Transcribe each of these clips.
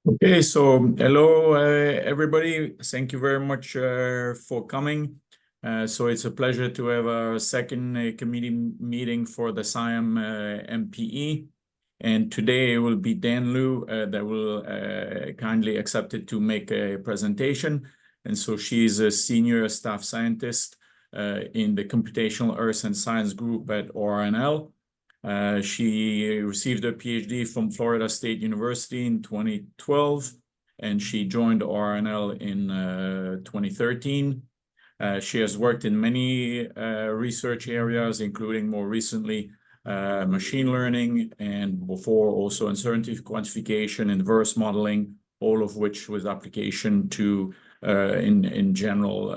Okay, so hello, everybody. Thank you very much for coming. So it's a pleasure to have our second committee meeting for the SIAM MPE. And today it will be Dan Liu that will kindly accepted to make a presentation. And so she's a senior staff scientist in the Computational Earth and Science Group at ORNL. She received a PhD from Florida State University in 2012, and she joined ORNL in 2013. She has worked in many research areas, including more recently machine learning, and before also uncertainty quantification, inverse modeling, all of which with application to in general,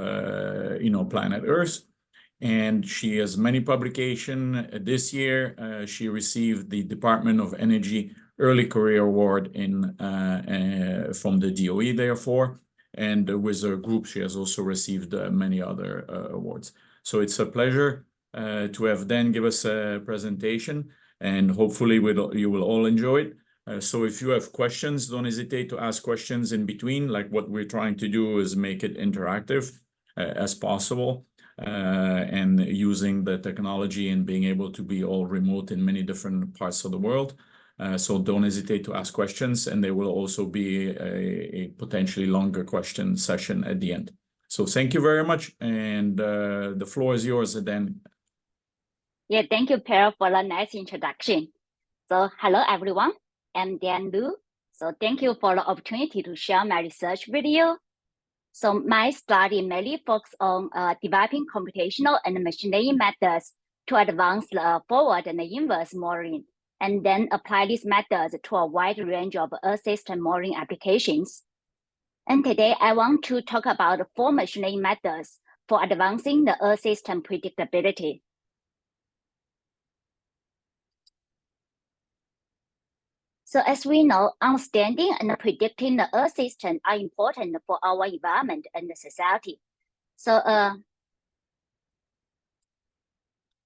planet Earth. And she has many publications. This year, she received the Department of Energy Early Career Award from the DOE, therefore. And with her group, she has also received many other awards. So it's a pleasure to have Dan give us a presentation, and hopefully you will all enjoy it. So if you have questions, don't hesitate to ask questions in between. Like what we're trying to do is make it interactive as possible. And using the technology and being able to be all remote in many different parts of the world. So don't hesitate to ask questions, and there will also be a potentially longer question session at the end. So thank you very much, and the floor is yours, Dan. Yeah, thank you, Per, for the nice introduction. So hello, everyone. I'm Dan Liu. So thank you for the opportunity to share my research with you. So my study mainly focuses on developing computational and machine learning methods to advance the forward and the inverse modeling, and then apply these methods to a wide range of Earth system modeling applications. And today I want to talk about 4 machine learning methods for advancing the Earth system predictability. So as we know, understanding and predicting the Earth system are important for our environment and the society. So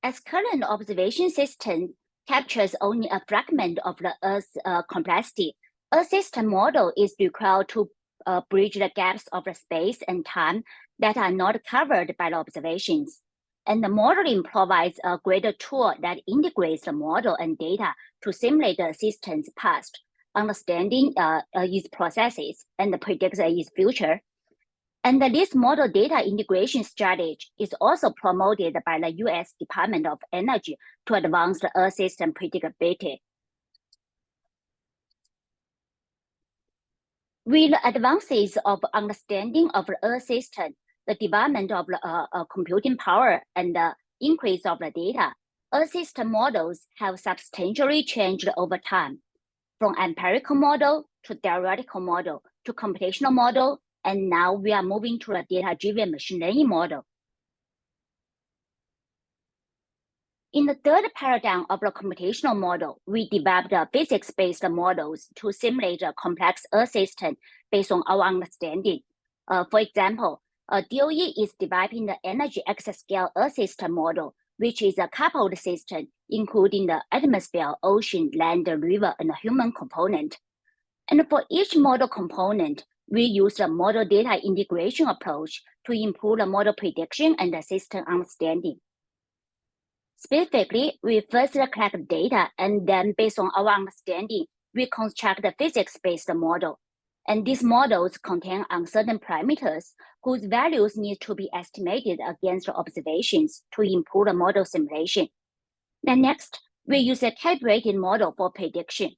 as current observation system captures only a fragment of the Earth's complexity, Earth system model is required to bridge the gaps of the space and time that are not covered by the observations. And the modeling provides a greater tool that integrates the model and data to simulate the system's past, understanding its processes, and predicts its future. And this model data integration strategy is also promoted by the US Department of Energy to advance the Earth system predictability. With the advances of understanding of the Earth system, the development of the computing power, and the increase of the data, Earth system models have substantially changed over time, from empirical model to theoretical model to computational model, and now we are moving to a data-driven machine learning model. In the third paradigm of the computational model, we developed physics-based models to simulate a complex Earth system based on our understanding. For example, DOE is developing the energy exascale Earth system model, which is a coupled system, including the atmosphere, ocean, land, river, and human component. And for each model component, we use the model data integration approach to improve the model prediction and the system understanding. Specifically, we first collect data, and then based on our understanding, we construct the physics-based model. And these models contain uncertain parameters whose values need to be estimated against the observations to improve the model simulation. Then next, we use a calibrated model for prediction.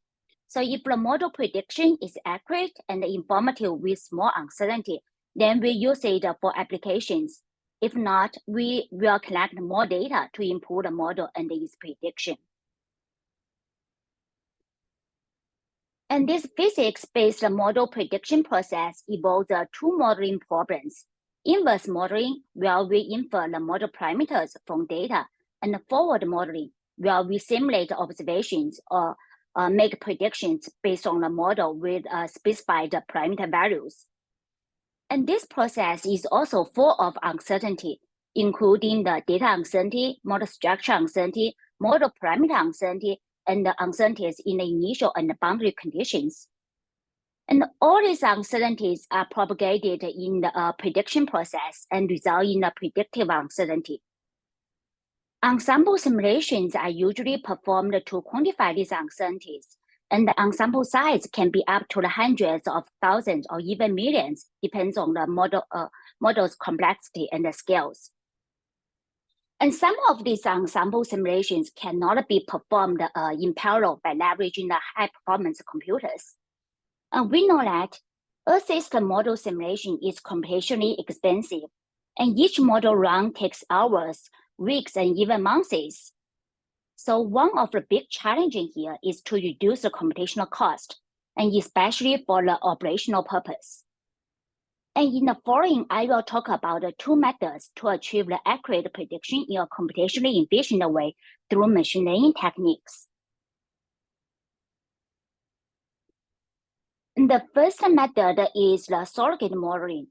So if the model prediction is accurate and informative with small uncertainty, then we use it for applications. If not, we will collect more data to improve the model and its prediction. And this physics-based model prediction process involves 2 modeling problems: inverse modeling, where we infer the model parameters from data, and forward modeling, where we simulate observations or make predictions based on the model with specified parameter values. And this process is also full of uncertainty, including the data uncertainty, model structure uncertainty, model parameter uncertainty, and the uncertainties in the initial and the boundary conditions. And all these uncertainties are propagated in the prediction process and result in a predictive uncertainty. Ensemble simulations are usually performed to quantify these uncertainties, and the ensemble size can be up to the hundreds of thousands or even millions, depends on the model's complexity and the scales. And some of these ensemble simulations cannot be performed in parallel by leveraging the high-performance computers. And we know that Earth system model simulation is computationally expensive, and each model run takes hours, weeks, and even months. So one of the big challenges here is to reduce the computational cost, and especially for the operational purpose. And in the following, I will talk about the two methods to achieve the accurate prediction in a computationally efficient way through machine learning techniques. And the first method is the surrogate modeling,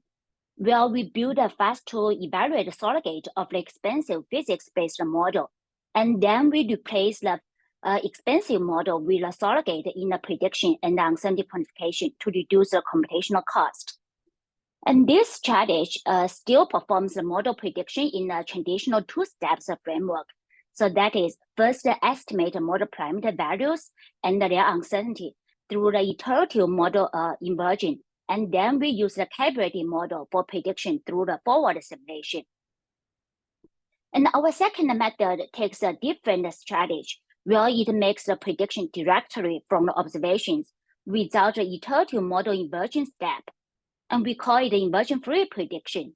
where we build a fast-to-evaluate surrogate of the expensive physics-based model, and then we replace the expensive model with a surrogate in the prediction and uncertainty quantification to reduce the computational cost. And this strategy still performs the model prediction in a traditional two steps framework. So that is, first estimate model parameter values and their uncertainty through the iterative model inversion. And then we use the calibrated model for prediction through the forward simulation. And our second method takes a different strategy, where it makes the prediction directly from the observations without the iterative model inversion step. And we call it inversion-free prediction.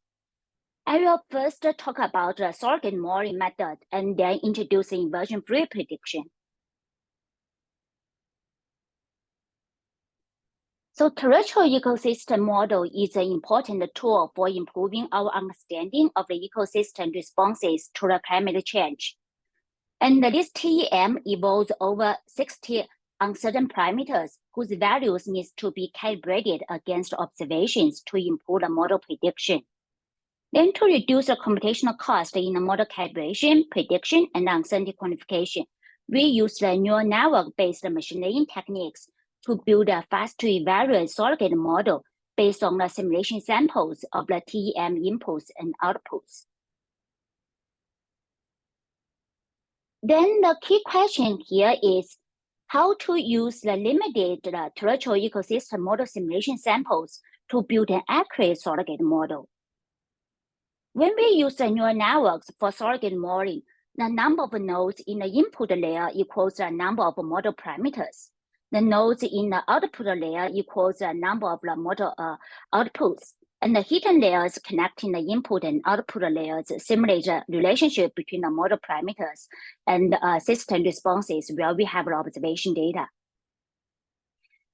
I will first talk about the surrogate modeling method and then introduce the inversion-free prediction. So terrestrial ecosystem model is an important tool for improving our understanding of the ecosystem responses to the climate change. And this TEM involves over 60 uncertain parameters whose values need to be calibrated against observations to improve the model prediction. Then to reduce the computational cost in the model calibration, prediction, and uncertainty quantification, we use the neural network-based machine learning techniques to build a fast-to-evaluate surrogate model based on the simulation samples of the TEM inputs and outputs. Then the key question here is how to use the limited terrestrial ecosystem model simulation samples to build an accurate surrogate model. When we use the neural networks for surrogate modeling, the number of nodes in the input layer equals the number of model parameters. The nodes in the output layer equals the number of the model outputs. And the hidden layers connecting the input and output layers simulate the relationship between the model parameters and system responses where we have the observation data.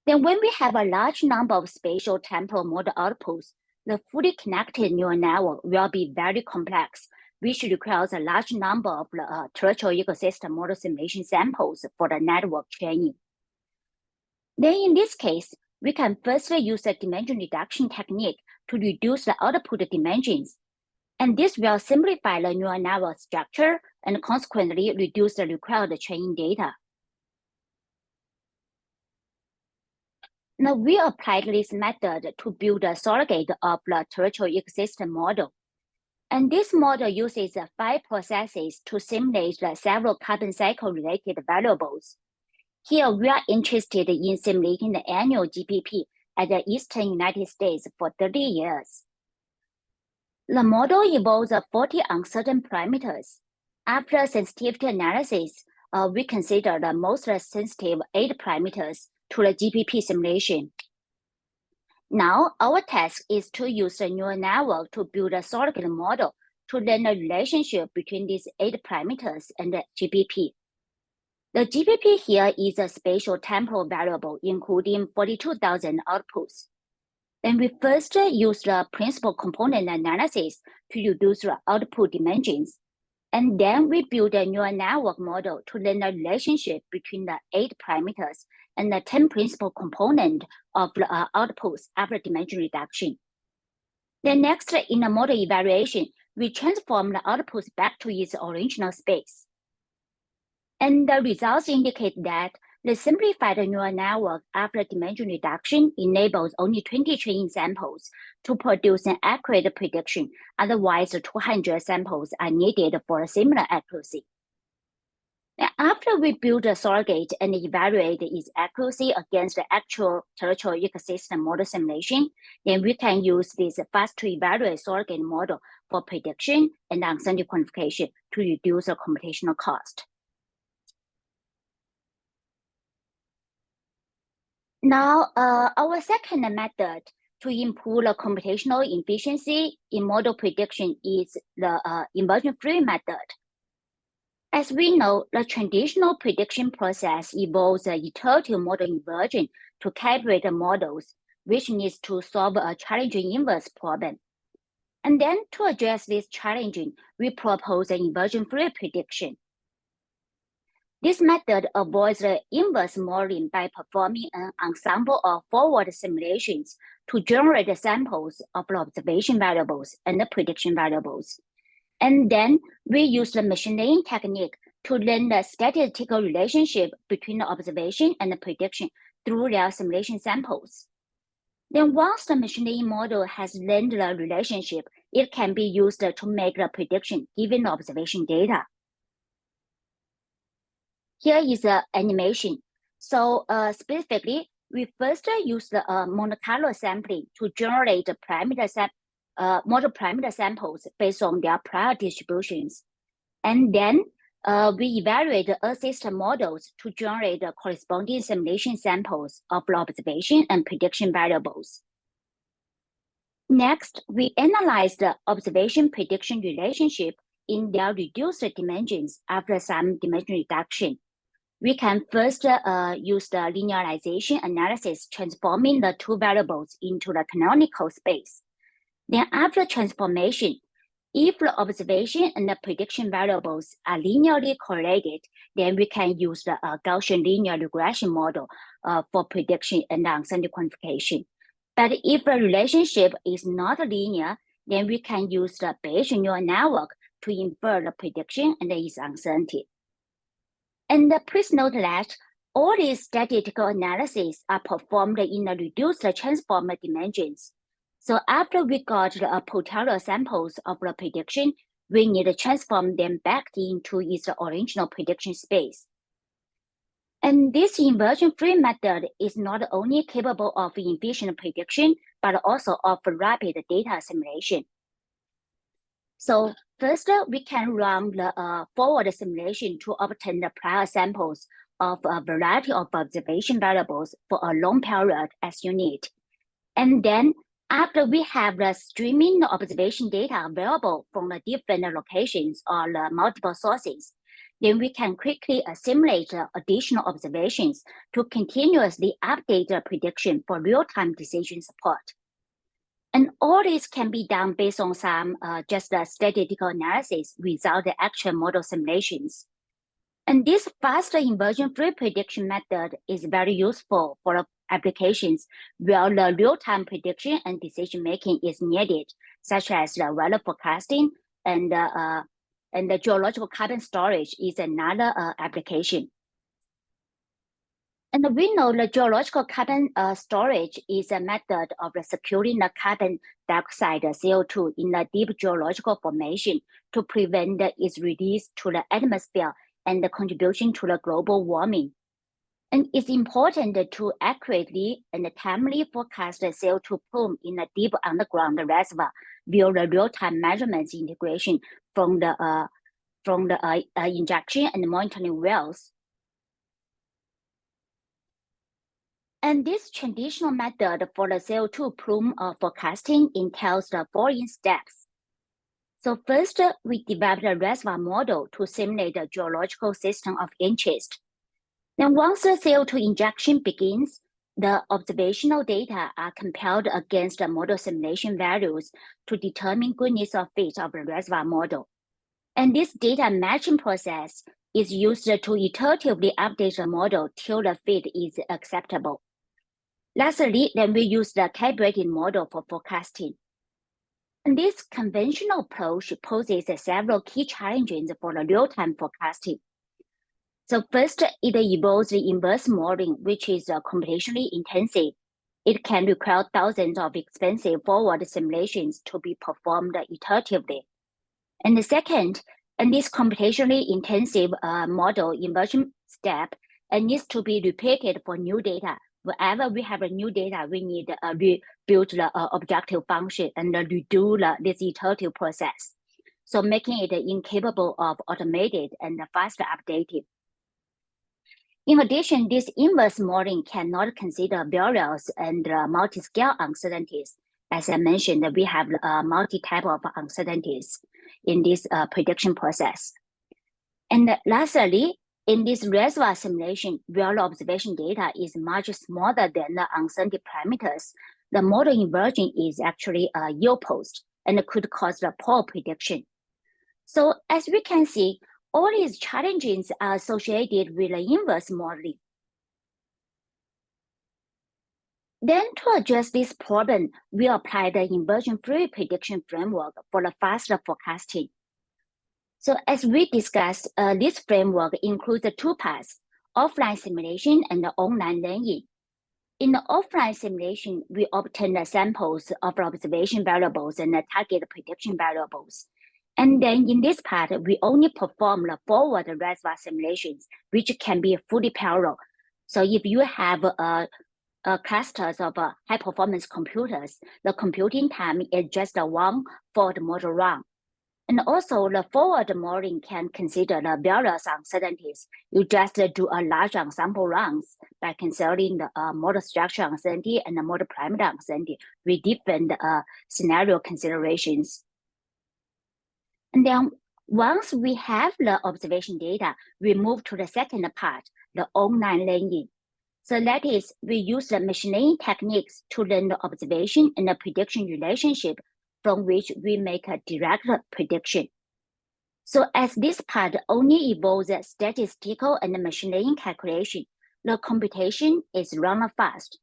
Then when we have a large number of spatial temporal model outputs, the fully connected neural network will be very complex, which requires a large number of the terrestrial ecosystem model simulation samples for the network training. Then in this case, we can firstly use the dimension reduction technique to reduce the output dimensions. And this will simplify the neural network structure and consequently reduce the required training data. Now we applied this method to build a surrogate of the terrestrial ecosystem model. And this model uses 5 processes to simulate the several carbon cycle related variables. Here we are interested in simulating the annual GPP at the Eastern United States for 30 years. The model involves 40 uncertain parameters. After sensitivity analysis, we consider the most sensitive 8 parameters to the GPP simulation. Now, our task is to use the neural network to build a surrogate model to learn the relationship between these 8 parameters and the GPP. The GPP here is a spatial temporal variable, including 42,000 outputs. Then we first use the principal component analysis to reduce the output dimensions. And then we build a neural network model to learn the relationship between the 8 parameters and the 10 principal components of the outputs after dimension reduction. Then next, in the model evaluation, we transform the outputs back to its original space. And the results indicate that The simplified neural network after dimension reduction enables only 20 training samples to produce an accurate prediction. Otherwise, 200 samples are needed for a similar accuracy. Now, after we build a surrogate and evaluate its accuracy against the actual terrestrial ecosystem model simulation, then we can use this fast-to-evaluate surrogate model for prediction and uncertainty quantification to reduce the computational cost. Now, our second method to improve the computational efficiency in model prediction is the inversion-free method. As we know, the traditional prediction process involves an iterative model inversion to calibrate the models, which needs to solve a challenging inverse problem. And then to address this challenging, we propose an inversion-free prediction. This method avoids the inverse modeling by performing an ensemble of forward simulations to generate the samples of the observation variables and the prediction variables. And then we use the machine learning technique to learn the statistical relationship between the observation and the prediction through their simulation samples. Then once the machine learning model has learned the relationship, it can be used to make the prediction given the observation data. Here is the animation. So specifically, we first use the Monte Carlo sampling to generate the model parameter samples based on their prior distributions. And then we evaluate the Earth system models to generate the corresponding simulation samples of the observation and prediction variables. Next, we analyze the observation prediction relationship in their reduced dimensions after some dimension reduction. We can first use the linearization analysis, transforming the two variables into the canonical space. Then after transformation, if the observation and the prediction variables are linearly correlated, then we can use the Gaussian linear regression model for prediction and uncertainty quantification. But if the relationship is not linear, then we can use the Bayesian neural network to infer the prediction and its uncertainty. And please note that all these statistical analyses are performed in the reduced transform dimensions. So after we got the potential samples of the prediction, we need to transform them back into its original prediction space. And this inversion-free method is not only capable of efficient prediction, but also of rapid data assimilation. So first, we can run the forward simulation to obtain the prior samples of a variety of observation variables for a long period as you need. And then after we have the streaming observation data available from the different locations or the multiple sources, then we can quickly assimilate additional observations to continuously update the prediction for real-time decision support. And all this can be done based on some just statistical analysis without the actual model simulations. And this fast inversion-free prediction method is very useful for applications where the real-time prediction and decision-making is needed, such as the weather forecasting and the geological carbon storage is another application. And we know the geological carbon storage is a method of securing the carbon dioxide, CO2, in the deep geological formation to prevent its release to the atmosphere and the contribution to the global warming. And it's important to accurately and timely forecast the CO2 plume in the deep underground reservoir via the real-time measurements integration from the injection and monitoring wells. And this traditional method for the CO2 plume forecasting entails the following steps. So first, we developed a reservoir model to simulate the geological system of interest. Then once the CO2 injection begins, the observational data are compared against the model simulation values to determine goodness of fit of the reservoir model. And this data matching process is used to iteratively update the model till the fit is acceptable. Lastly, then we use the calibrated model for forecasting. And this conventional approach poses several key challenges for the real-time forecasting. So first, it involves the inverse modeling, which is computationally intensive. It can require thousands of expensive forward simulations to be performed iteratively. And the second, and this computationally intensive model inversion step needs to be repeated for new data. Whenever we have a new data, we need to rebuild the objective function and redo this iterative process. So making it incapable of automated and fast updating. In addition, this inverse modeling cannot consider variables and multi-scale uncertainties. As I mentioned, we have multi-type of uncertainties in this prediction process. And lastly, in this reservoir simulation, real observation data is much smaller than the uncertainty parameters. The model inversion is actually ill-posed and could cause a poor prediction. So as we can see, all these challenges are associated with the inverse modeling. Then to address this problem, we apply the inversion-free prediction framework for the faster forecasting. So as we discussed, this framework includes the two parts, offline simulation and the online learning. In the offline simulation, we obtain the samples of observation variables and the target prediction variables. And then in this part, we only perform the forward reservoir simulations, which can be fully parallel. So if you have clusters of high-performance computers, the computing time is just one forward model run. And also, the forward modeling can consider the various uncertainties. You just do a large ensemble runs by considering the model structure uncertainty and the model parameter uncertainty with different scenario considerations. And then once we have the observation data, we move to the second part, the online learning. So that is, we use the machine learning techniques to learn the observation and the prediction relationship from which we make a direct prediction. So as this part only involves statistical and machine learning calculation, the computation is rather fast.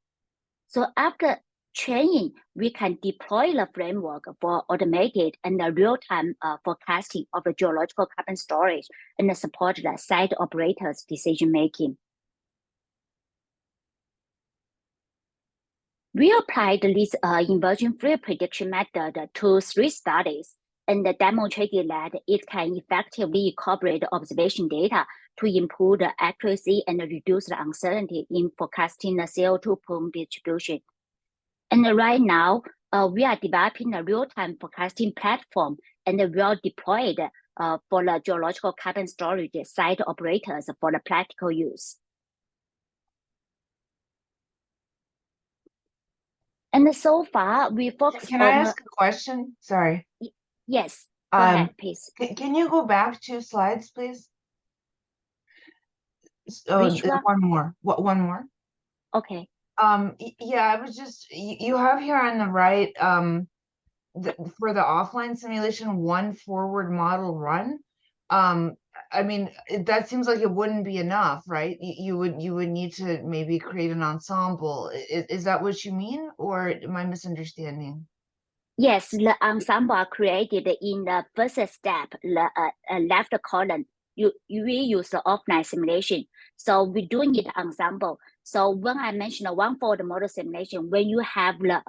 So after training, we can deploy the framework for automated and real-time forecasting of the geological carbon storage and support the site operators' decision-making. We applied this inversion-free prediction method to 3 studies and demonstrated that it can effectively incorporate observation data to improve the accuracy and reduce the uncertainty in forecasting the CO2 plume distribution. And right now, we are developing a real-time forecasting platform and we are deployed for the geological carbon storage site operators for the practical use. And so far, we focus Can I ask a question? Sorry. Yes, go ahead, please. Can you go back 2 slides, please? So, Which one? One more. One more. Okay. Yeah, I was just, you have here on the right, for the offline simulation, 1 forward model run. I mean, that seems like it wouldn't be enough, right? You would need to maybe create an ensemble. Is that what you mean, or am I misunderstanding? Yes, the ensemble are created in the first step, the left column. You use the offline simulation. So we do need ensemble. So when I mentioned the 1 forward model simulation, when you have the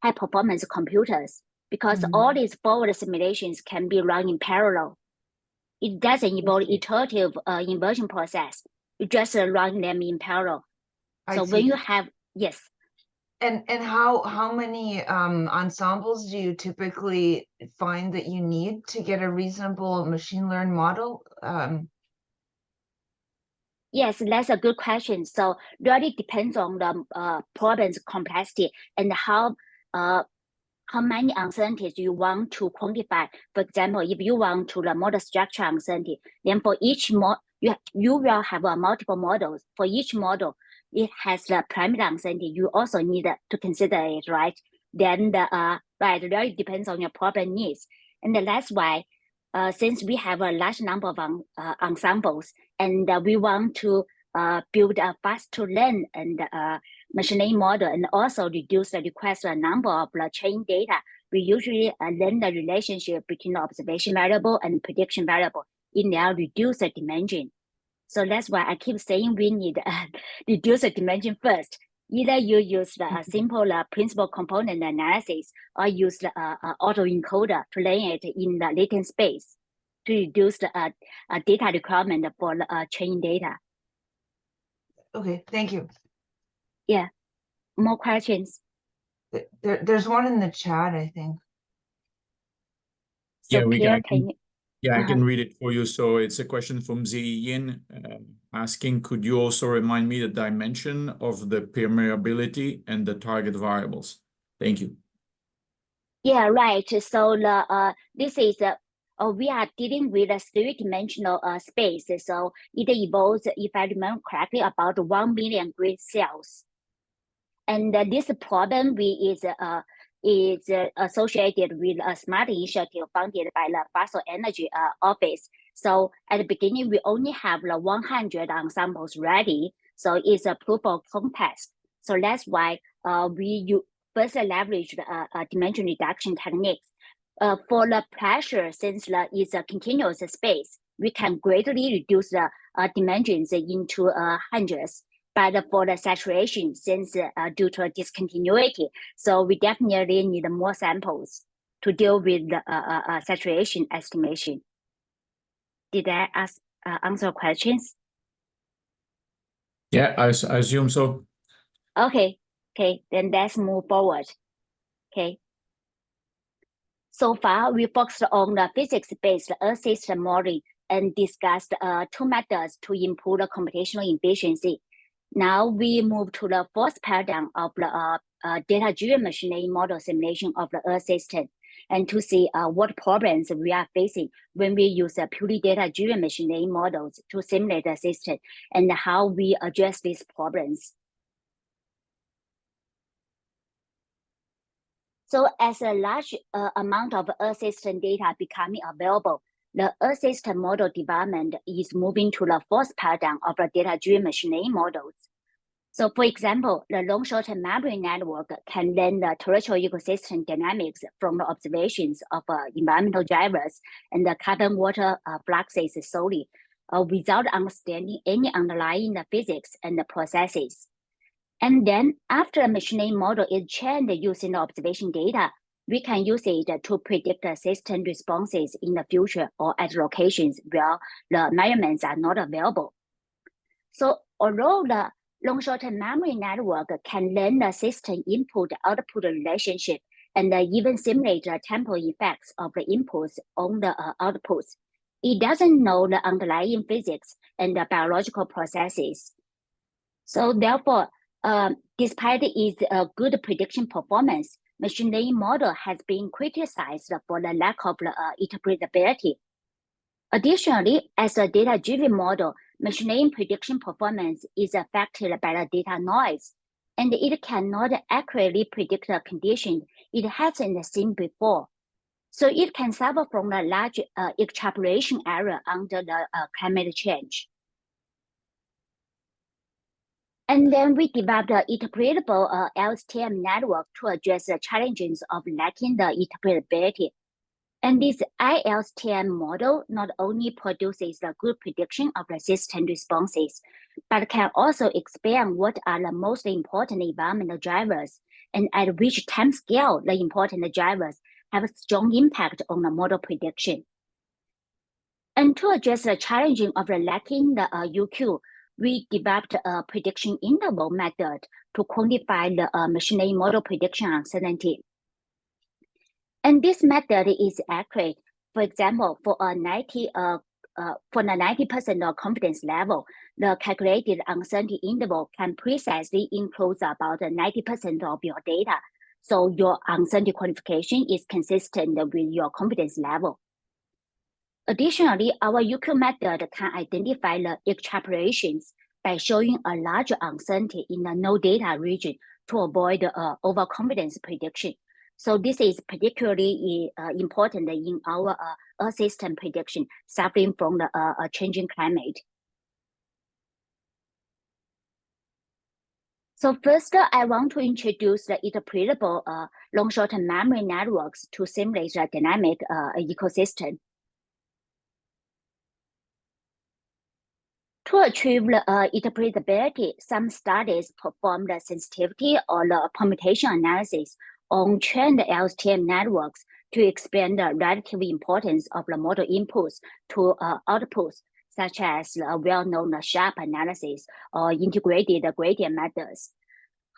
high performance computers, because all these forward simulations can be run in parallel. It doesn't involve iterative inversion process. You just run them in parallel. So when you have, yes. And how many ensembles do you typically find that you need to get a reasonable machine learned model? Yes, that's a good question. So really depends on the problem's complexity and how many uncertainties you want to quantify. For example, if you want to the model structure uncertainty, then for each you will have multiple models. For each model, it has the parameter uncertainty. You also need to consider it, right? Then right, it really depends on your problem needs, and that's why. Since we have a large number of ensembles, and we want to build a fast to learn and machine learning model, and also reduce the requested number of the training data, we usually learn the relationship between the observation variable and prediction variable in their reduced dimension. So that's why I keep saying we need reduce the dimension first. Either you use the simple principal component analysis or use the autoencoder to learn it in the latent space to reduce the data requirement for training data. Okay, thank you. Yeah, more questions? There's one in the chat, I think. So Yeah, Pierre, can you? Yeah, I can read it for you. So it's a question from Ziyin asking, could you also remind me the dimension of the permeability and the target variables? Thank you. Yeah, right. So the this is we are dealing with a three-dimensional space. So it involves, if I remember correctly, about 1 million grid cells. And this problem is associated with a smart initiative funded by the Fossil Energy Office. So at the beginning, we only have the 100 ensembles ready. So it's a proof of concept. So that's why we first leverage the dimension reduction techniques. For the pressure, since it's a continuous space, we can greatly reduce the dimensions into hundreds. But for the saturation, since due to discontinuity, so we definitely need more samples to deal with the saturation estimation. Did I answer questions? Yeah, I assume so. Okay, then let's move forward. Okay. So far, we focused on the physics-based Earth system modeling and discussed two methods to improve the computational efficiency. Now we move to the fourth paradigm of the data-driven machine learning model simulation of the Earth system, and to see what problems we are facing when we use purely data-driven machine learning models to simulate the system, and how we address these problems. So as a large amount of Earth system data becoming available, the Earth system model development is moving to the fourth paradigm of the data-driven machine learning models. So for example, the long short-term memory network can learn the terrestrial ecosystem dynamics from the observations of environmental drivers and the carbon water fluxes solely, without understanding any underlying physics and the processes. And then after a machine learning model is trained using the observation data, we can use it to predict the system responses in the future or at locations where the measurements are not available. So although the long short-term memory network can learn the system input-output relationship and even simulate the temporal effects of the inputs on the outputs, it doesn't know the underlying physics and the biological processes. So therefore, despite its good prediction performance, machine learning model has been criticized for the lack of interpretability. Additionally, as a data-driven model, machine learning prediction performance is affected by the data noise, and it cannot accurately predict the condition it hasn't seen before. So it can suffer from a large extrapolation error under the climate change. And then we developed an interpretable LSTM network to address the challenges of lacking the interpretability. And this ILSTM model not only produces a good prediction of the system responses, but can also expand what are the most important environmental drivers and at which time scale the important drivers have a strong impact on the model prediction. And to address the challenging of the lacking the UQ, we developed a prediction interval method to quantify the machine learning model prediction uncertainty. And this method is accurate. For example, for a 90% confidence level, the calculated uncertainty interval can precisely enclose about 90% of your data. So your uncertainty quantification is consistent with your confidence level. Additionally, our UQ method can identify the extrapolations by showing a larger uncertainty in the no data region to avoid overconfidence prediction. So this is particularly important in our Earth system prediction suffering from the changing climate. So first, I want to introduce the interpretable long short-term memory networks to simulate the dynamic ecosystem. To achieve the interpretability, some studies performed the sensitivity or the permutation analysis on trained LSTM networks to explain the relative importance of the model inputs to outputs, such as the well-known sharp analysis or integrated gradient methods.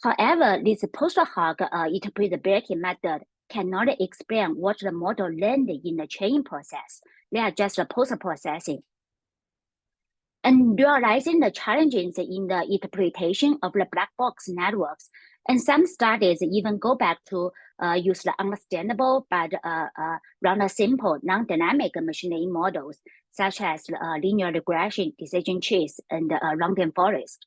However, this post hoc interpretability method cannot explain what the model learned in the training process. They are just post-processing. And realizing the challenges in the interpretation of the black box networks, and some studies even go back to use the understandable but rather simple non-dynamic machine learning models, such as linear regression, decision trees, and random forest.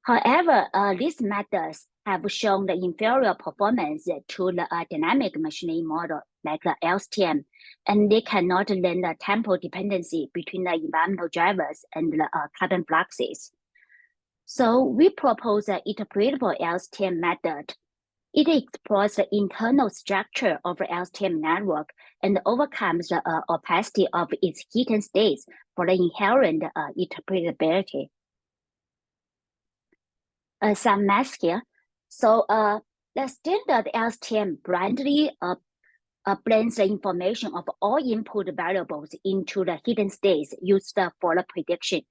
However, these methods have shown the inferior performance to the dynamic machine learning model like the LSTM, and they cannot learn the temporal dependency between the environmental drivers and the carbon fluxes. So we propose an interpretable LSTM method. It explores the internal structure of the LSTM network and overcomes the opacity of its hidden states for the inherent interpretability. Some math here. So the standard LSTM blindly blends the information of all input variables into the hidden states used for the prediction,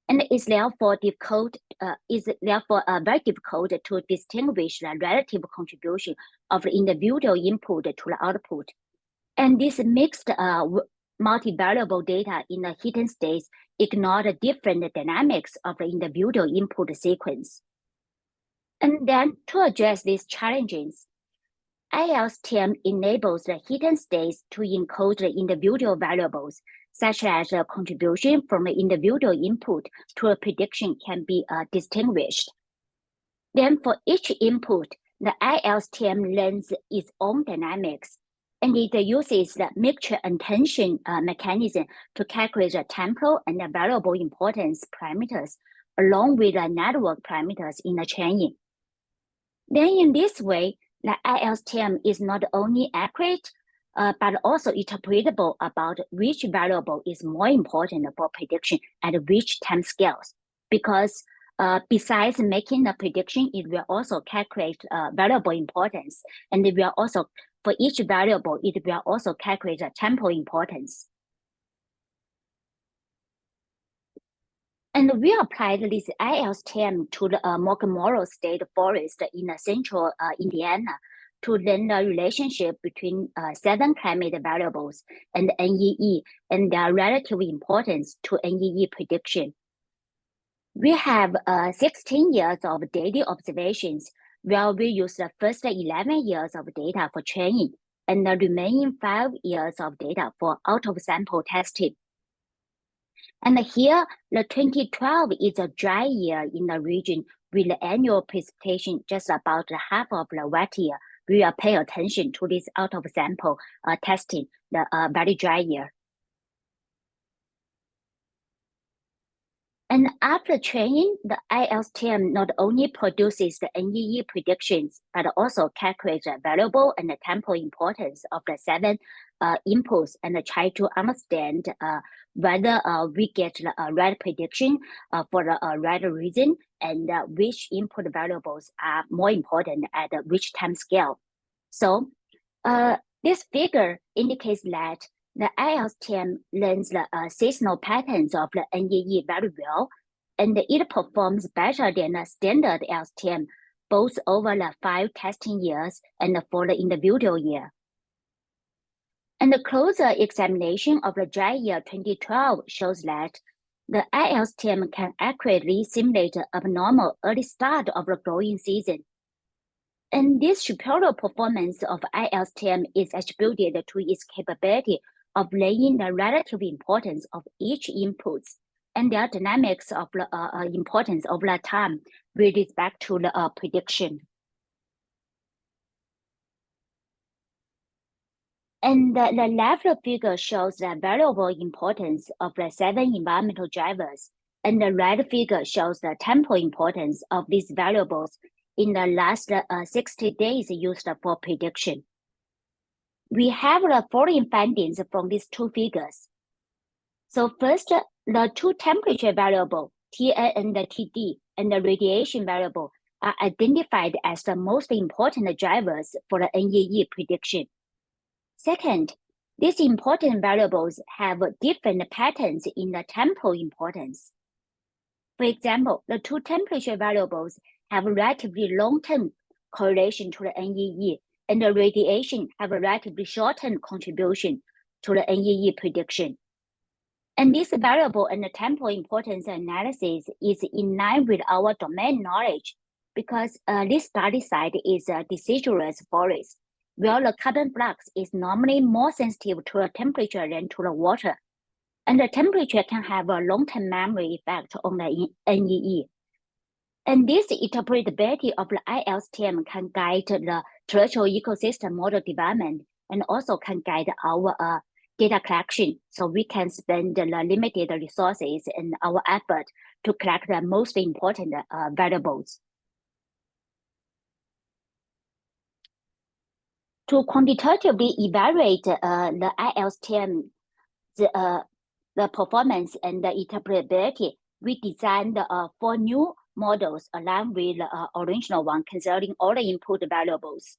and is therefore very difficult to distinguish the relative contribution of the individual input to the output. And this mixed multivariable data in the hidden states ignore the different dynamics of the individual input sequence. And then to address these challenges, LSTM enables the hidden states to encode the individual variables, such as the contribution from the individual input to a prediction can be distinguished. Then for each input, the LSTM learns its own dynamics, and it uses the mixture and tension mechanism to calculate the temporal and the variable importance parameters, along with the network parameters in the training. Then in this way, the LSTM is not only accurate, but also interpretable about which variable is more important for prediction at which time scales. Because besides making the prediction, it will also calculate variable importance, and it will also, for each variable, it will also calculate the temporal importance. And we applied this LSTM to the Mokomoro State Forest in central Indiana to learn the relationship between 7 climate variables and NEE and their relative importance to NEE prediction. We have 16 years of daily observations, where we use the first 11 years of data for training and the remaining 5 years of data for out-of-sample testing. And here, the 2012 is a dry year in the region with the annual precipitation just about half of the wet year. We will pay attention to this out-of-sample testing, the very dry year. And after training, the LSTM not only produces the NEE predictions, but also calculates the variable and the temporal importance of the 7 inputs and try to understand whether we get the right prediction for the right reason and which input variables are more important at which time scale. So this figure indicates that the LSTM learns the seasonal patterns of the NEE very well, and it performs better than the standard LSTM, both over the 5 testing years and for the individual year. And the closer examination of the dry year 2012 shows that the LSTM can accurately simulate the abnormal early start of the growing season. And this superior performance of LSTM is attributed to its capability of laying the relative importance of each input and their dynamics of the importance over time with respect to the prediction. And the left figure shows the variable importance of the 7 environmental drivers, and the right figure shows the temporal importance of these variables in the last 60 days used for prediction. We have the following findings from these 2 figures. So first, the two temperature variable, Tn and the Td, and the radiation variable are identified as the most important drivers for the NEE prediction. Second, these important variables have different patterns in the temporal importance. For example, the two temperature variables have a relatively long-term correlation to the NEE, and the radiation have a relatively short-term contribution to the NEE prediction. And this variable and the temporal importance analysis is in line with our domain knowledge because this study site is a deciduous forest, where the carbon flux is normally more sensitive to the temperature than to the water. And the temperature can have a long-term memory effect on the NEE. And this interpretability of the ILSTM can guide the terrestrial ecosystem model development and also can guide our data collection, so we can spend the limited resources and our effort to collect the most important variables. To quantitatively evaluate the ILSTM, the performance and the interpretability, we designed 4 new models along with the original one, considering all the input variables.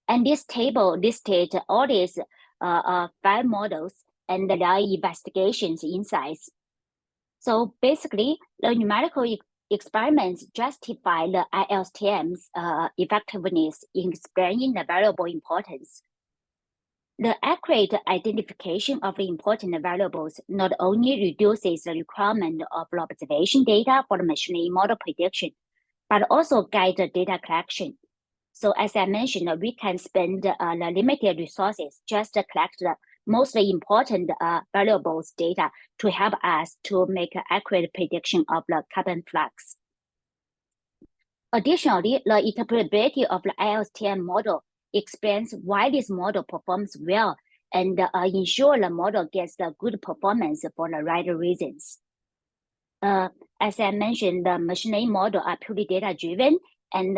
And this table listed all these 5 models and their investigations insights. So basically, the numerical experiments justify the ILSTM's effectiveness in explaining the variable importance. The accurate identification of the important variables not only reduces the requirement of the observation data for the machine learning model prediction, but also guide the data collection. So as I mentioned, we can spend the limited resources just to collect the most important variables data to help us to make an accurate prediction of the carbon flux. Additionally, the interpretability of the ILSTM model explains why this model performs well and ensure the model gets the good performance for the right reasons. As I mentioned, the machine learning model are purely data-driven, and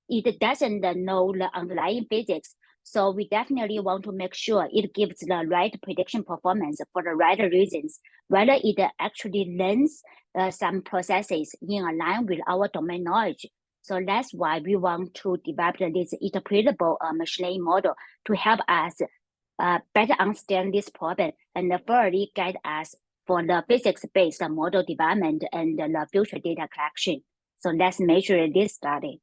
it doesn't know the underlying physics. So we definitely want to make sure it gives the right prediction performance for the right reasons, whether it actually learns some processes in line with our domain knowledge. So that's why we want to develop this interpretable machine learning model to help us better understand this problem and further guide us for the physics-based model development and the future data collection. So let's measure this study.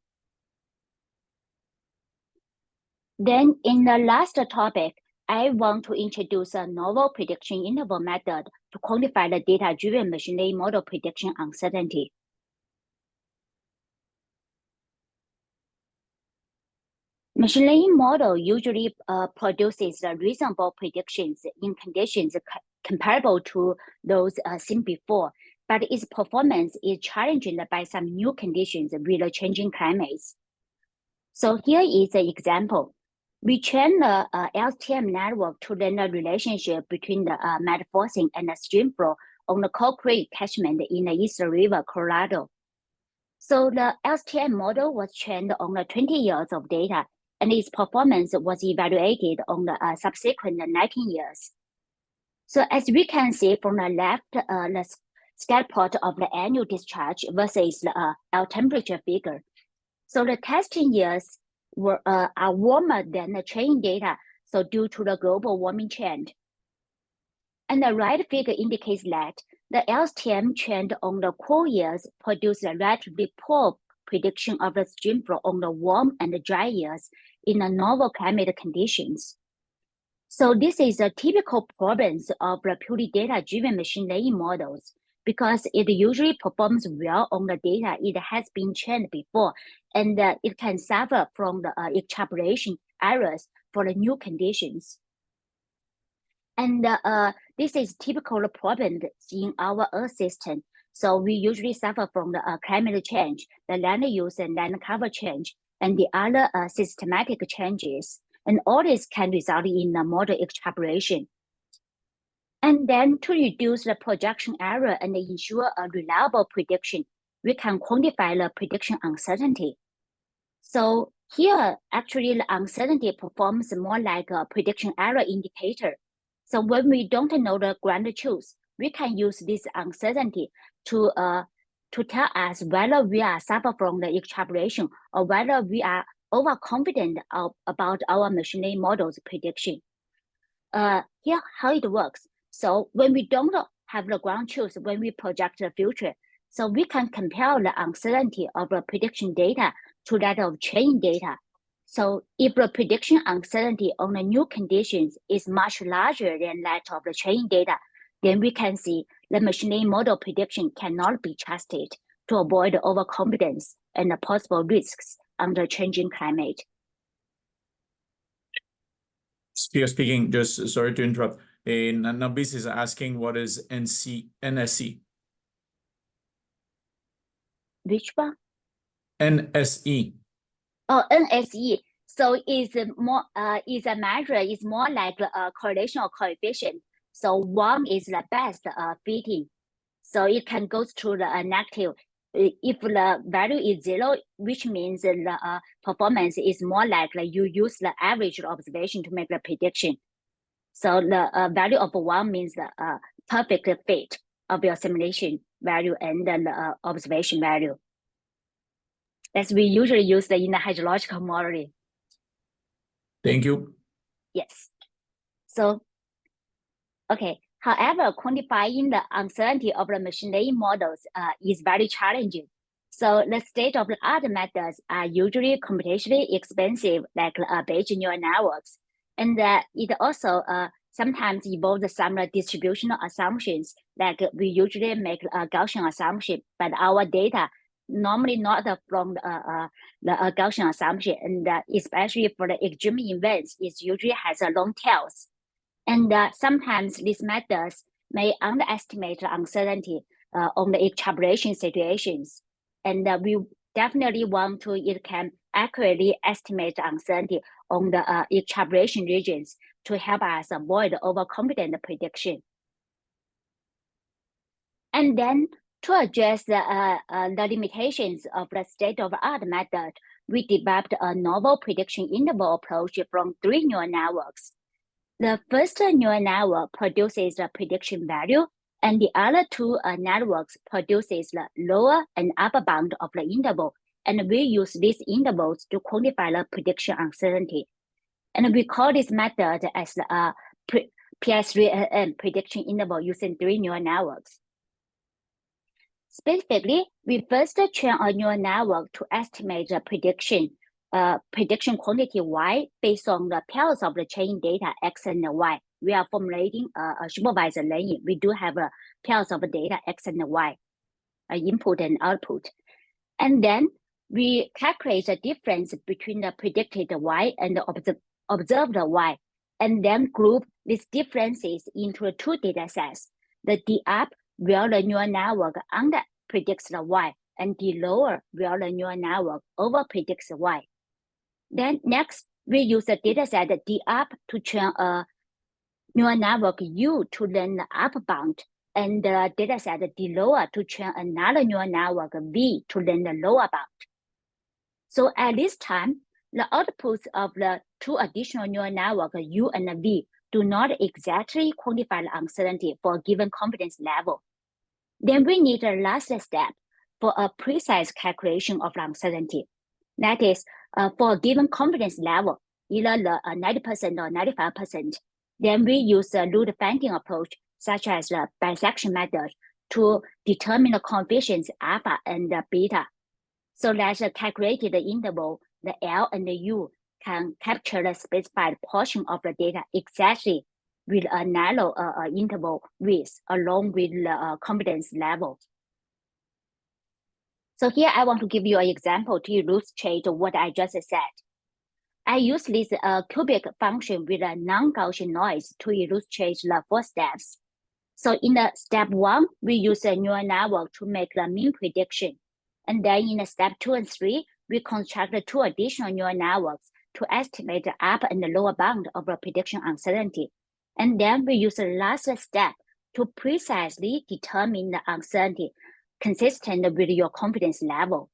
Then in the last topic, I want to introduce a novel prediction interval method to quantify the data-driven machine learning model prediction uncertainty. Machine learning model usually produces reasonable predictions in conditions comparable to those seen before, but its performance is challenged by some new conditions with the changing climates. So here is an example. We train the LSTM network to learn the relationship between the mud forcing and the stream flow on the Coal Creek catchment in the East River, Colorado. So the LSTM model was trained on the 20 years of data, and its performance was evaluated on the subsequent 19 years. So as we can see from the left, the scatter plot of the annual discharge versus the L temperature figure. So the testing years are warmer than the training data, so due to the global warming trend. And the right figure indicates that the LSTM trend on the cool years produced a relatively poor prediction of the stream flow on the warm and the dry years in the novel climate conditions. So this is a typical problems of the purely data-driven machine learning models because it usually performs well on the data it has been trained before, and it can suffer from the extrapolation errors for the new conditions. And this is typical problem in our Earth system. So we usually suffer from the climate change, the land use and land cover change, and the other systematic changes. And all this can result in a model extrapolation. And then to reduce the projection error and ensure a reliable prediction, we can quantify the prediction uncertainty. So here, actually, the uncertainty performs more like a prediction error indicator. So when we don't know the ground truth, we can use this uncertainty to tell us whether we are suffer from the extrapolation or whether we are overconfident about our machine learning model's prediction. Here how it works. So when we don't have the ground truth, when we project the future, so we can compare the uncertainty of the prediction data to that of training data. So if the prediction uncertainty on the new conditions is much larger than that of the training data, then we can see the machine learning model prediction cannot be trusted to avoid overconfidence and the possible risks under changing climate. Speaker speaking, just sorry to interrupt. Nabis is asking what is NSE? Which one? NSE. Oh, NSE. So is more is a measure is more like a correlation or coefficient. So one is the best fitting. So it can go to the negative. If the value is 0, which means the performance is more likely you use the average observation to make the prediction. So the value of 1 means the perfect fit of your simulation value and the observation value. As we usually use in the hydrological modeling. Thank you. Yes. So, okay. However, quantifying the uncertainty of the machine learning models is very challenging. So the state-of-the-art methods are usually computationally expensive, like Bayesian neural networks. And it also sometimes involves some distributional assumptions, like we usually make a Gaussian assumption, but our data normally not from the Gaussian assumption, and especially for the extreme events, it usually has a long tails. And sometimes these methods may underestimate the uncertainty on the extrapolation situations. And we definitely want to, it can accurately estimate the uncertainty on the extrapolation regions to help us avoid overconfident prediction. And then to address the limitations of the state-of-the-art method, we developed a novel prediction interval approach from 3 neural networks. The first neural network produces the prediction value, and the other 2 networks produces the lower and upper bound of the interval. And we use these intervals to quantify the prediction uncertainty. And we call this method as the PS3NN prediction interval using 3 neural networks. Specifically, we first train a neural network to estimate the prediction quantity Y based on the pairs of the training data X and Y. We are formulating a supervised learning. We do have pairs of data X and Y, input and output. And then we calculate the difference between the predicted Y and the observed Y, and then group these differences into 2 data sets. The D up where the neural network under predicts the Y, and D lower where the neural network over predicts Y. Then next, we use the dataset D up to train a neural network U to learn the upper bound, and the dataset D lower to train another neural network V to learn the lower bound. So at this time, the outputs of the 2 additional neural networks U and V do not exactly quantify the uncertainty for a given confidence level. Then we need a last step for a precise calculation of the uncertainty. That is, for a given confidence level, either the 90% or 95%, then we use a load finding approach, such as the bisection method, to determine the coefficients alpha and beta. So that the calculated interval, the L and the U, can capture the specified portion of the data exactly with a narrow interval width along with the confidence level. So here I want to give you an example to illustrate what I just said. I use this cubic function with a non-Gaussian noise to illustrate the 4 steps. So in the step 1, we use a neural network to make the mean prediction. And then in the step 2 and 3, we construct the 2 additional neural networks to estimate the upper and the lower bound of the prediction uncertainty. And then we use the last step to precisely determine the uncertainty consistent with your confidence level.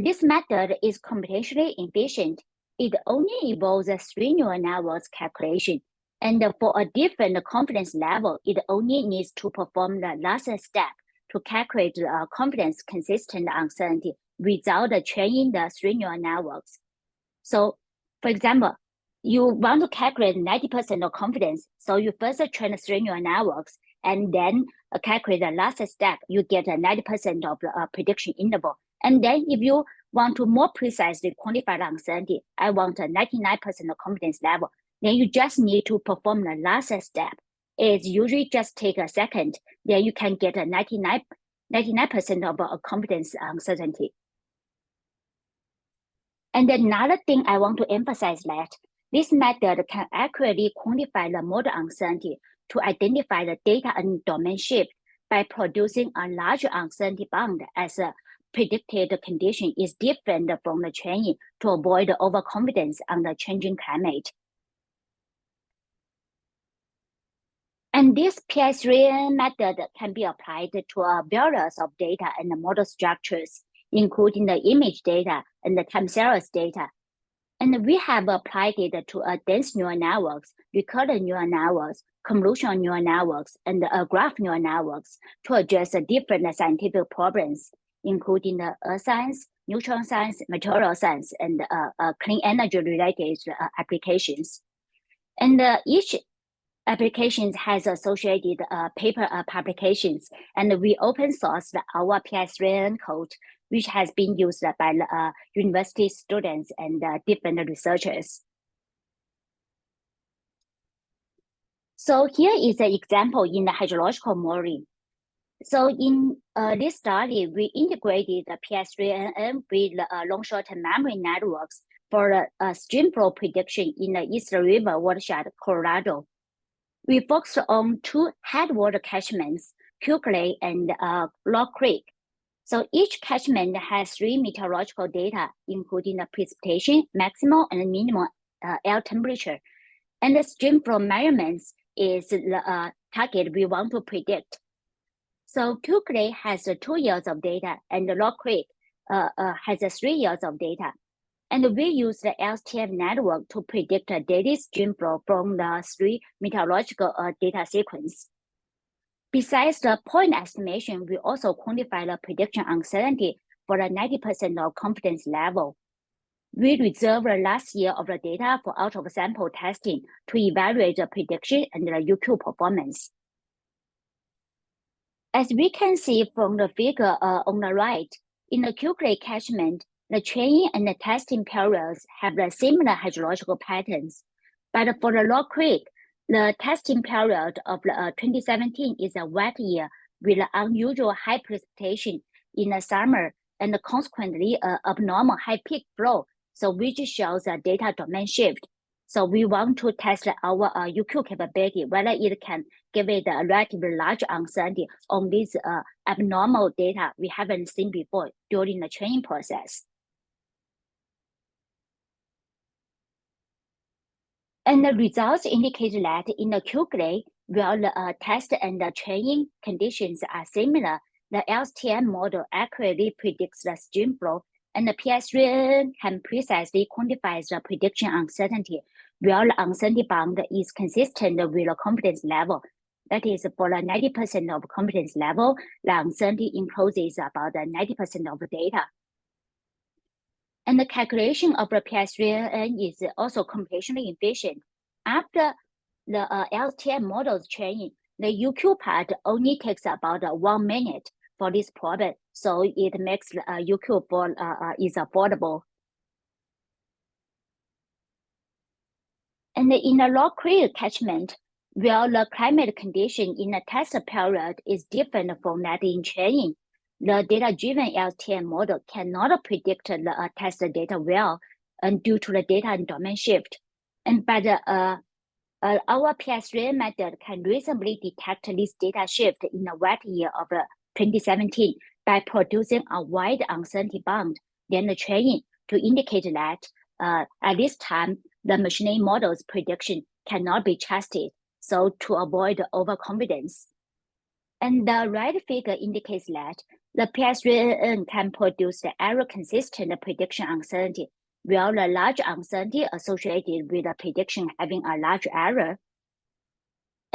This method is computationally efficient. It only involves 3 neural networks calculation, And for a different confidence level, it only needs to perform the last step to calculate the confidence consistent uncertainty without training the 3 neural networks. So, for example, you want to calculate 90% of confidence, so you first train the 3 neural networks and then calculate the last step, you get a 90% of the prediction interval. And then if you want to more precisely quantify the uncertainty, I want a 99% of confidence level, then you just need to perform the last step. It's usually just take a second, then you can get a 99% of confidence uncertainty. And another thing I want to emphasize that this method can accurately quantify the model uncertainty to identify the data and domain shift by producing a large uncertainty bound as a predicted condition is different from the training to avoid overconfidence on the changing climate. And this PI3N method can be applied to a various of data and model structures, including the image data and the time series data. And we have applied it to a dense neural networks, recurrent neural networks, convolutional neural networks, and graph neural networks to address different scientific problems, including the earth science, neutron science, material science, and clean energy related applications. And each applications has associated paper publications, and we open sourced our PI3N code, which has been used by university students and different researchers. So here is an example in the hydrological modeling. So in this study, we integrated the PI3N with long short-term memory networks for stream flow prediction in the East River watershed, Colorado. We focused on 2 headwater catchments, Keukenay and Log Creek. So each catchment has 3 meteorological data, including the precipitation, maximal and minimal air temperature. And the stream flow measurements is the target we want to predict. So Keukenay has 2 years of data, and Log Creek has 3 years of data. And we use the LSTM network to predict a daily stream flow from the 3 meteorological data sequence. Besides the point estimation, we also quantify the prediction uncertainty for the 90% of confidence level. We reserve the last year of the data for out-of-sample testing to evaluate the prediction and the UQ performance. As we can see from the figure on the right, in the Keukenay catchment, the training and the testing periods have the similar hydrological patterns. But for the Log Creek, the testing period of 2017 is a wet year with unusual high precipitation in the summer and consequently abnormal high peak flow, so which shows a data domain shift. So we want to test our UQ capability, whether it can give it a relatively large uncertainty on this abnormal data we haven't seen before during the training process. And the results indicate that in the Keukenay, where the test and the training conditions are similar, the LSTM model accurately predicts the stream flow, and the PI3N can precisely quantify the prediction uncertainty, where the uncertainty bound is consistent with the confidence level. That is, for the 90% of confidence level, the uncertainty encloses about 90% of the data. And the calculation of the PI3N is also computationally efficient. After the LSTM model's training, the UQ part only takes about 1 minute for this problem, so it makes the UQ is affordable. And in the Log Creek catchment, where the climate condition in the test period is different from that in training, the data-driven LSTM model cannot predict the test data well, and due to the data and domain shift. But our PI3N method can reasonably detect this data shift in the wet year of 2017 by producing a wide uncertainty bound, then the training to indicate that at this time, the machine learning model's prediction cannot be trusted, so to avoid overconfidence. And the right figure indicates that the PI3N can produce the error-consistent prediction uncertainty, where the large uncertainty associated with the prediction having a large error.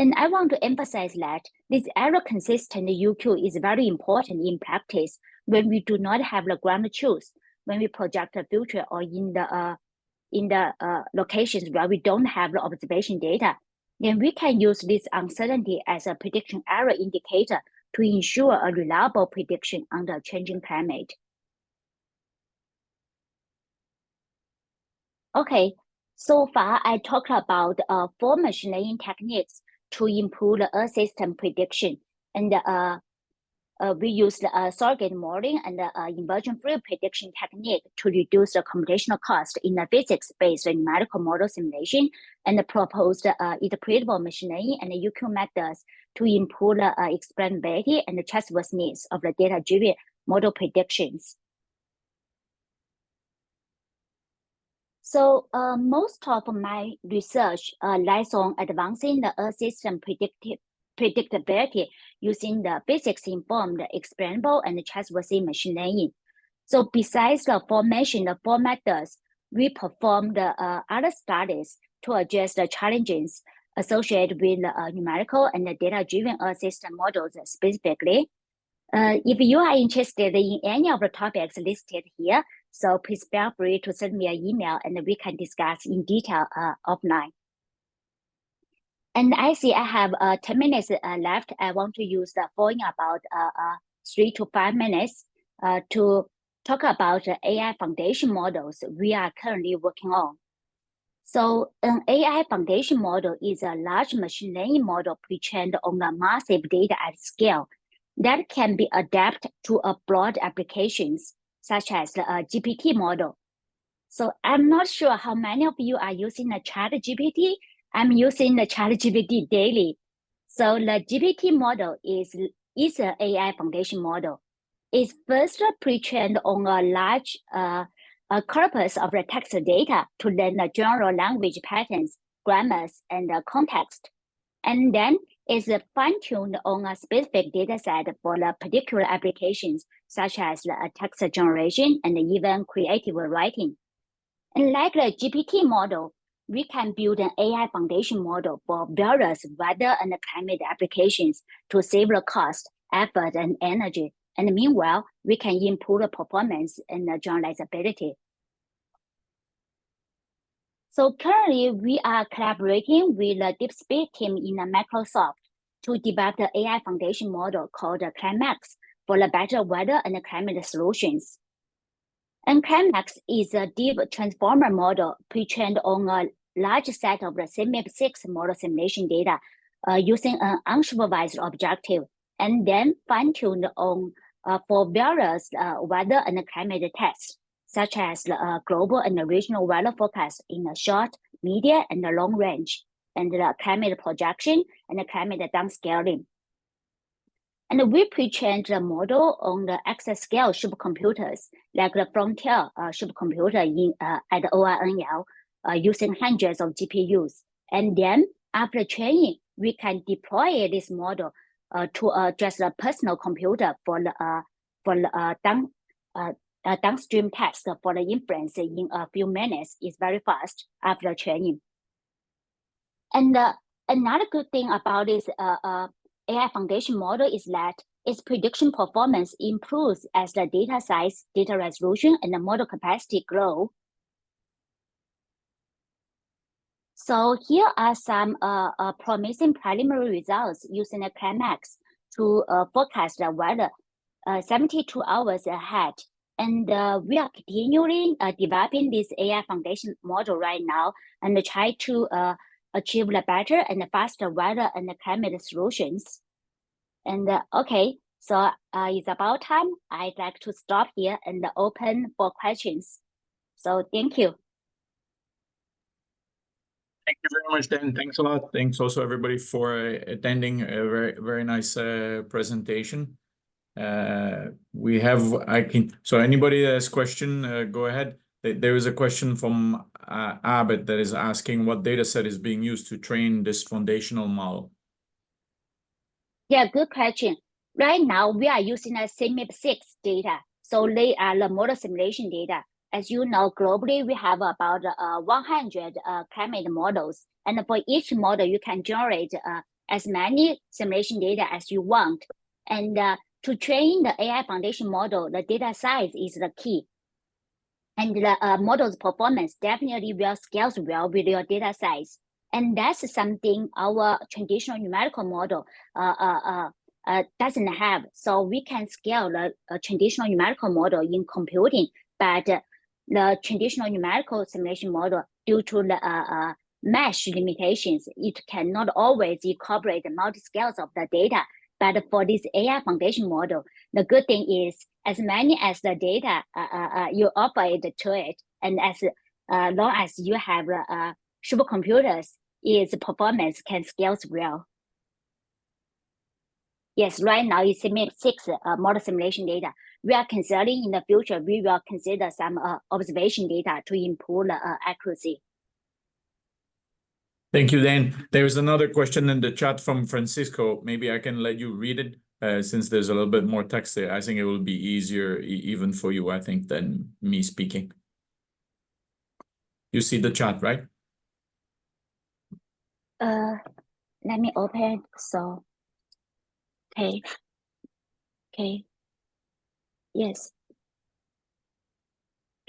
And I want to emphasize that this error-consistent UQ is very important in practice when we do not have the ground truth, when we project the future or in the locations where we don't have the observation data. Then we can use this uncertainty as a prediction error indicator to ensure a reliable prediction under changing climate. Okay, so far I talked about 4 machine learning techniques to improve the Earth system prediction. And we used surrogate modeling and inversion free prediction technique to reduce the computational cost in the physics-based numerical model simulation, and proposed interpretable machine learning and UQ methods to improve the explainability and the trustworthiness of the data-driven model predictions. So most of my research lies on advancing the Earth system predictability using the physics-informed, explainable, and trustworthy machine learning. So besides the aforementioned 4 methods, we performed other studies to address the challenges associated with numerical and data-driven Earth system models specifically. If you are interested in any of the topics listed here, so please feel free to send me an email and we can discuss in detail offline. And I see I have 10 minutes left. I want to use the following about 3 to 5 minutes to talk about the AI foundation models we are currently working on. So an AI foundation model is a large machine learning model pre-trained on a massive data at scale that can be adapted to a broad applications, such as the GPT model. So I'm not sure how many of you are using the ChatGPT. I'm using the ChatGPT daily. So the GPT model is an AI foundation model. It's first pre-trained on a large corpus of the text data to learn the general language patterns, grammars, and context. And then it's fine-tuned on a specific data set for the particular applications, such as the text generation and even creative writing. And like the GPT model, we can build an AI foundation model for various weather and climate applications to save the cost, effort, and energy. And meanwhile, we can improve the performance and the generalizability. So currently, we are collaborating with the DeepSpeed team in Microsoft to develop the AI foundation model called Climax for the better weather and climate solutions. And Climax is a deep transformer model pre-trained on a large set of the CMIP6 model simulation data using an unsupervised objective, and then fine-tuned on for various weather and climate tests, such as the global and regional weather forecast in the short, medium, and the long range, and the climate projection and the climate downscaling. And we pre-trained the model on the exascale supercomputers, like the Frontier supercomputer at ORNL, using hundreds of GPUs. And then after training, we can deploy this model to just a personal computer for the downstream test for the inference in a few minutes. Is very fast after training. And another good thing about this AI foundation model is that its prediction performance improves as the data size, data resolution, and the model capacity grow. So here are some promising preliminary results using the Climax to forecast the weather 72 hours ahead. And we are continuing developing this AI foundation model right now and try to achieve the better and faster weather and climate solutions. And okay, so it's about time. I'd like to stop here and open for questions. So thank you. Thank you very much, Dan. Thanks a lot. Thanks also everybody for attending a very, very nice presentation. So anybody that has a question, go ahead. There is a question from Abed that is asking what data set is being used to train this foundational model. Yeah, good question. Right now, we are using a CMIP6 data. So they are the model simulation data. As you know, globally, we have about 100 climate models. And for each model, you can generate as many simulation data as you want. And to train the AI foundation model, the data size is the key. And the model's performance definitely will scale well with your data size. And that's something our traditional numerical model doesn't have. So we can scale the traditional numerical model in computing, but the traditional numerical simulation model, due to the mesh limitations, it cannot always incorporate the multi-scales of the data. But for this AI foundation model, the good thing is as many as the data you offer it to it, and as long as you have supercomputers, its performance can scale well. Yes, right now it's 6 model simulation data. We are considering in the future, we will consider some observation data to improve the accuracy. Thank you, Dan. There's another question in the chat from Francisco. Maybe I can let you read it since there's a little bit more text there. I think it will be easier even for you, I think, than me speaking. You see the chat, right? Let me open. So, okay. Yes.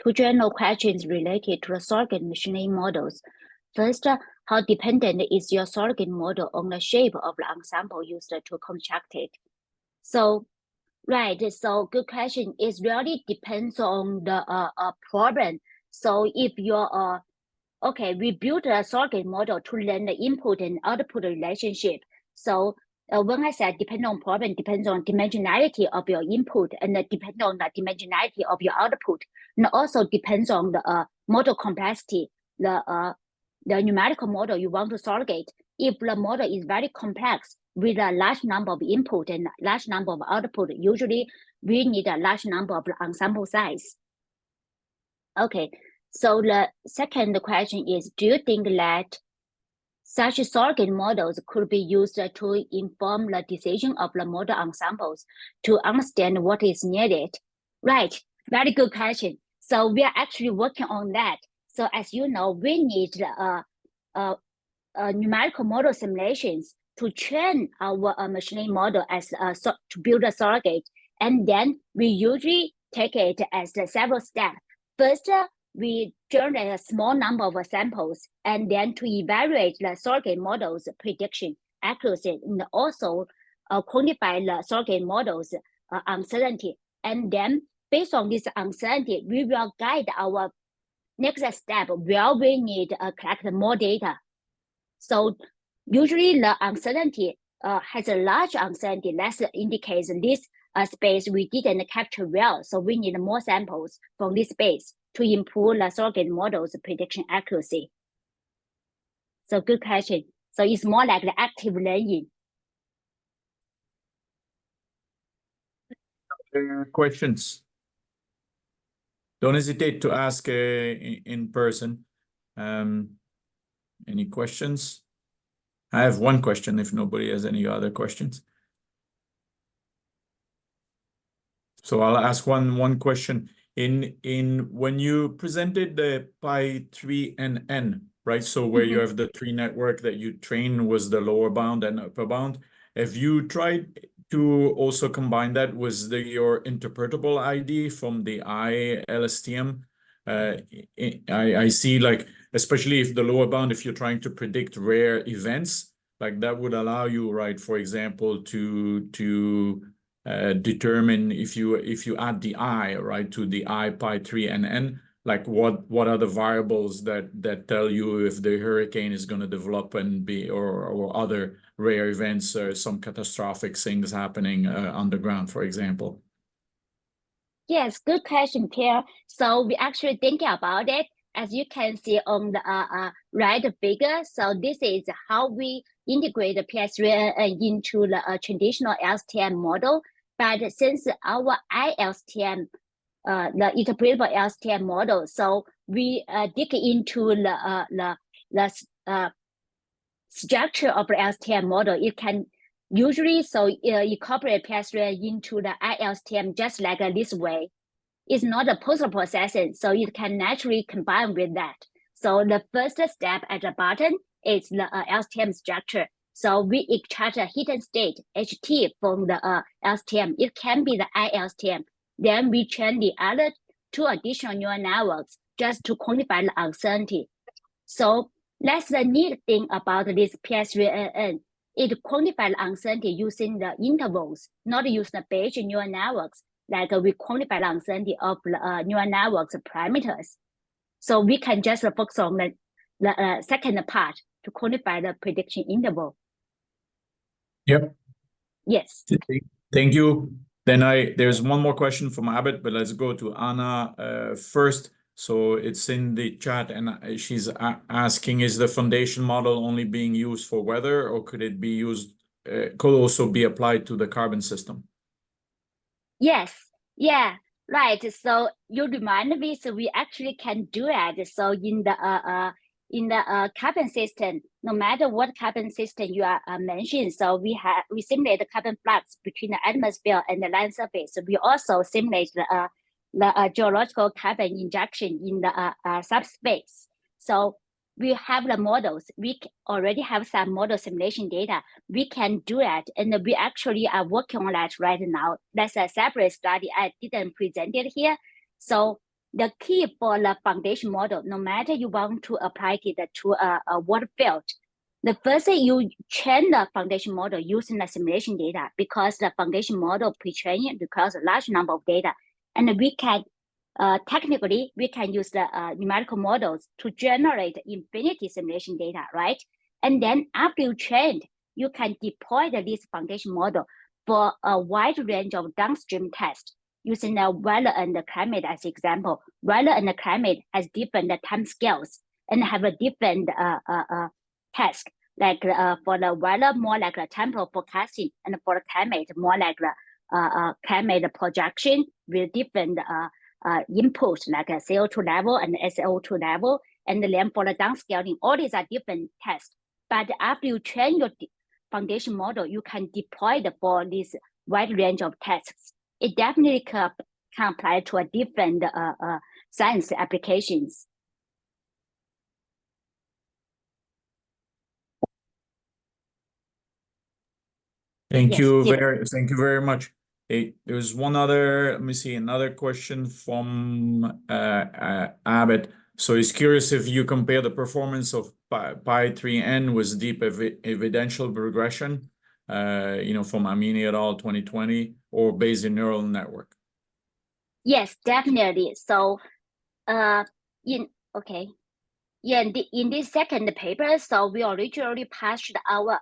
2 general questions related to the surrogate machine learning models. First, how dependent is your surrogate model on the shape of the ensemble used to construct it? So, right, so good question. It really depends on the problem. So if you're, okay, we built a surrogate model to learn the input and output relationship. So when I said depend on problem, depends on dimensionality of your input, and depend on the dimensionality of your output, and also depends on the model complexity, the numerical model you want to surrogate. If the model is very complex with a large number of input and large number of output, usually we need a large number of ensemble size. Okay, so the second question is, do you think that such surrogate models could be used to inform the decision of the model ensembles to understand what is needed? Right, very good question. So we are actually working on that. So as you know, we need numerical model simulations to train our machine learning model as to build a surrogate. And then we usually take it as several steps. First, we generate a small number of samples, and then to evaluate the surrogate model's prediction accuracy, and also quantify the surrogate model's uncertainty. And then based on this uncertainty, we will guide our next step where we need to collect more data. So usually the uncertainty has a large uncertainty. That indicates this space we didn't capture well. So we need more samples from this space to improve the surrogate model's prediction accuracy. So good question. So it's more like the active learning. Questions? Don't hesitate to ask in person. Any questions? I have one question if nobody has any other questions. So I'll ask one question. In when you presented the pi3 and n, right? So where you have the 3 network that you train was the lower bound and upper bound. Have you tried to also combine that with your interpretable ID from the LSTM? I see, like, especially if the lower bound, if you're trying to predict rare events, like that would allow you, right, for example, to determine if you add the I, right, to the I pi3 and n, like what are the variables that tell you if the hurricane is going to develop and be or other rare events or some catastrophic things happening underground, for example. Yes, good question, Pierre. So we actually thinking about it. As you can see on the right figure, so this is how we integrate the PS3 into the traditional LSTM model. But since our ILSTM, the interpretable LSTM model, so we dig into the structure of the LSTM model. It can usually incorporate PS3 into the ILSTM just like this way. It's not a post-processing, so it can naturally combine with that. So the first step at the bottom is the LSTM structure. So we extract a hidden state, HT, from the LSTM. It can be the ILSTM. Then we train the other 2 additional neural networks just to quantify the uncertainty. So that's the neat thing about this PS3NN. It quantifies the uncertainty using the intervals, not using the Bayesian neural networks. Like we quantify the uncertainty of the neural networks parameters. So we can just focus on the second part to quantify the prediction interval. Yep. Yes. Thank you. Then there's one more question from Abbott, but let's go to Anna first. So it's in the chat, and she's asking, is the foundation model only being used for weather, or could it be used, could also be applied to the carbon system? Yes. Yeah. Right. So you remind me, so we actually can do it. So in the carbon system, no matter what carbon system you are mentioning, so we simulate the carbon flux between the atmosphere and the land surface. We also simulate the geological carbon injection in the subspace. So we have the models. We already have some model simulation data. We can do it, and we actually are working on that right now. That's a separate study. I didn't present it here. So the key for the foundation model, no matter you want to apply it to a water field, the first thing you train the foundation model using the simulation data, because the foundation model pre-training requires a large number of data. And we can, technically, we can use the numerical models to generate infinity simulation data, right? And then after you trained, you can deploy this foundation model for a wide range of downstream tests using the weather and the climate as example. Weather and the climate has different time scales and have a different task. Like for the weather, more like a temporal forecasting, and for the climate, more like the climate projection with different inputs like a CO2 level and SO2 level. And then for the downscaling, all these are different tests. But after you train your foundation model, you can deploy it for this wide range of tests. It definitely can apply to a different science applications. Thank you very much. There's one other, let me see, another question from Abbott. So he's curious if you compare the performance of Pi3N with deep evidential regression, from Amini et al. 2020 or Bayesian neural network. Yes, definitely. So, in this second paper, so we originally published our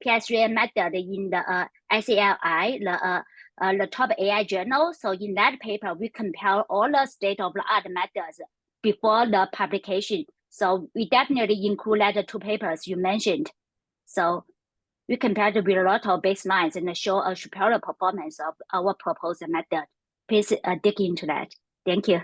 PS3 method in the ICLI, the top AI journal. So in that paper, we compare all the state-of-the-art methods before the publication. So we definitely include that 2 papers you mentioned. So we compared with a lot of baselines and show a superior performance of our proposed method. Please dig into that. Thank you.